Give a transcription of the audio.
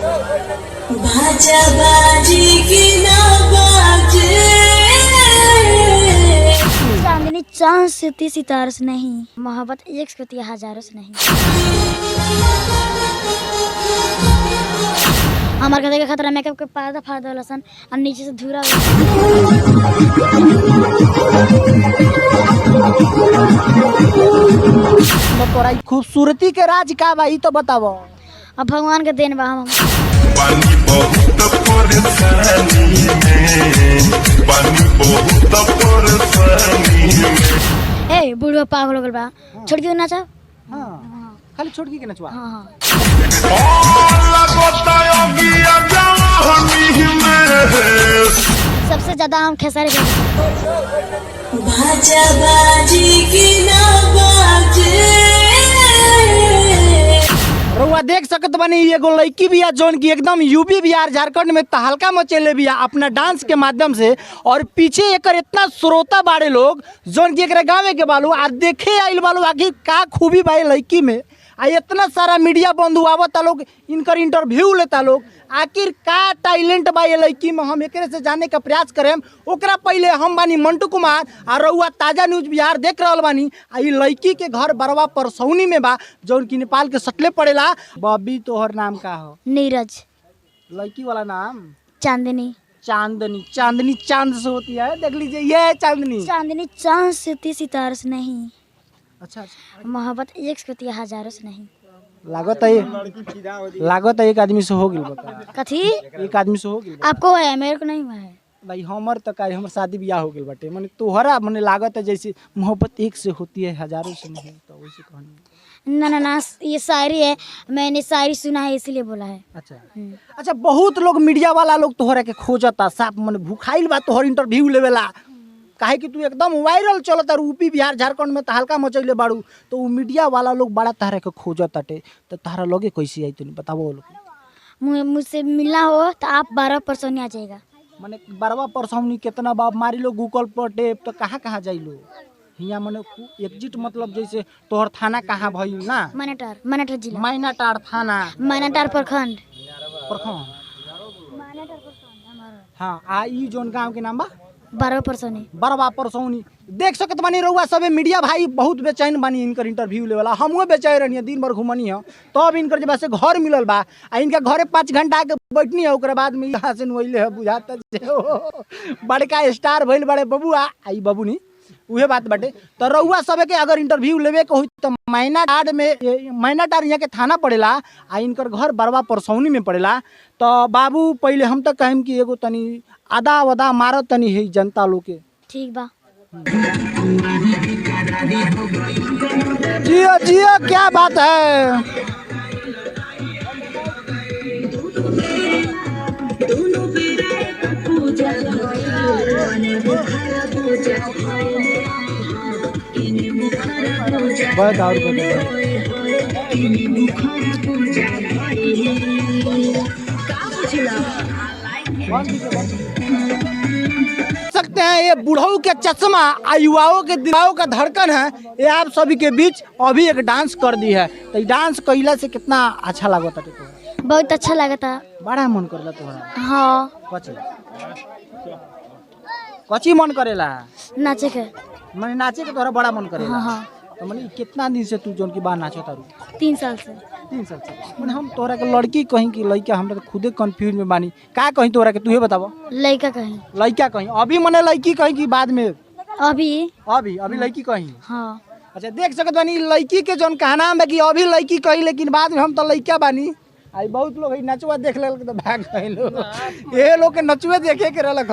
बाजा बाजी की ना बाजे। चांदनी चांद से ती सितारों से नहीं, मोहब्बत एक से होती है हजारों से नहीं। हमार गधे का खतरा मेकअप के पर्दा फाड़ दो लसन और नीचे से धूरा तोरा ई खूबसूरती के राज का बा ई तो बतावो। अब भगवान के देन बा हम। पानी बहुत परेशानी में, पानी बहुत परेशानी में। ए बूढ़ा पागल हो गल बा, छोड़ के ना चाह। हाँ खाली छोटकी के नचवा। हाँ हाँ सबसे ज्यादा हम खेसारी बाजा बाजी की ना बाजे। रउआ देख सकत बानी एगो लड़की बिया जौन की एकदम यूपी बिहार झारखंड में तहलका मचेले बिया अपना डांस के माध्यम से। और पीछे एकर इतना श्रोता बाड़े लोग जौन की एकरा गावे के बालू आ देखे आइल बालू आखिर का खूबी बा लड़की में। आ इतना सारा मीडिया बंधु आवता लोग इनकर इंटरव्यू लेता लोग आखिर का टैलेंट बा ये लड़की में हम एकरे से जाने का प्रयास करें। ओकरा पहले हम बानी मंटू कुमार आ रउआ ताजा न्यूज बिहार देख रहल बानी। आ ई लड़की के घर बरवा परसौनी में बा जौन की नेपाल के सटले पड़ेला। बॉबी तोहर नाम का हो? नीरज। लड़की वाला नाम? चांदनी। चांदनी। चांदनी चांद से होती है, देख लीजिए ये है चांदनी। चांदनी चांद से ती सितारों से नहीं, अच्छा अच्छा। मोहब्बत एक से होती है हजारों से नहीं। लागत है एक आदमी से हो गइल बता। कथी? एक आदमी से हो गइल बा। आपको है मेरे को नहीं हुआ है भाई हमर तो का हमर शादी ब्याह हो गइल बाटे। माने तोहरा माने लागत है जैसे मोहब्बत एक से होती है हजारों से नहीं, तो वैसे कहनी। ना ना ना ये शायरी है, मैंने शायरी सुना है इसीलिए बोला है। अच्छा अच्छा। बहुत लोग मीडिया वाला लोग तोहरा के खोजता साफ माने भूखाइल बा तोहर इंटरव्यू लेवेला। काहे कि तू एकदम वायरल चलता यूपी बिहार झारखंड में तहलका मचैले बाड़ू तो वो मीडिया वाला लोग बड़ा तहरा के खोजताटे। तो तहरा लगे कैसे आई तू बताओ लोग। मुझसे मिलना हो तो आप 12% आ जाएगा। माने 12 परसौनी कितना बाप मारी लो गूगल पर टेप तो कहाँ जाइलो हियाँ माने एग्जिट मतलब जैसे तोहर थाना कहाँ भइल ना? मानेटार जिला। माइनाटार थाना। मानेटार प्रखंड। हाँ आ ई जोन गांव के नाम बा 12%। बरवा परसौनी। देख सकत बानी रउआ सबे मीडिया भाई बहुत बेचैन बानी इनकर इंटरव्यू लेवला। हमहू बेचैन रहनी दिन भर घुमनी है तब इनकर जब से घर मिलल बा आ इनका घरे 5 घंटा के बैठनी है ओकरे बाद में यहाँ से नोइले है बुझाता जे बड़का स्टार भइल बड़े बबुआ आई बबुनी उहे बात बाटे। तो रउआ सबे के अगर इंटरव्यू लेवे के होई तो माइनाटार यहाँ के थाना पड़ेला आ इनकर घर बरवा परसौनी में पड़ेला। तो बाबू पहले हम तो कहें कि एगो तनी आदा वदा मारो तनी है जनता लोग के। ठीक बा। जियो जियो क्या बात है। बहुत और सकते हैं ये बुढ़ऊ के चश्मा आ युवाओं के दिमागों का धड़कन है। ये आप सभी के बीच अभी एक डांस कर दी है। तो डांस कइला से कितना अच्छा लगता है? बहुत अच्छा लगा था। बड़ा मन करला तोहरा? हाँ कची मन करेला? नाचे के। माने नाचे के तोहरा बड़ा मन करेला? हाँ हाँ। तो माने कितना दिन से तू जोन की बात नाचो तारू? 3 साल से। 3 साल से। माने हम तोहरा के लड़की कहीं कि लड़का हमरा तो खुदे कंफ्यूज में बानी का कहीं तोहरा के तूहे बताबो। लड़का कहीं। लड़का कहीं अभी माने लड़की कहीं कि बाद में? अभी अभी लड़की कहीं। हाँ। अच्छा देख सकत बानी लड़की के जोन कहना है कि अभी लड़की कहीं लेकिन बाद में हम तो लड़का बानी। आई बहुत लोग नचवा देख ले तो भाग गए लोग। ये लोग के नचवे देखे के रहलक।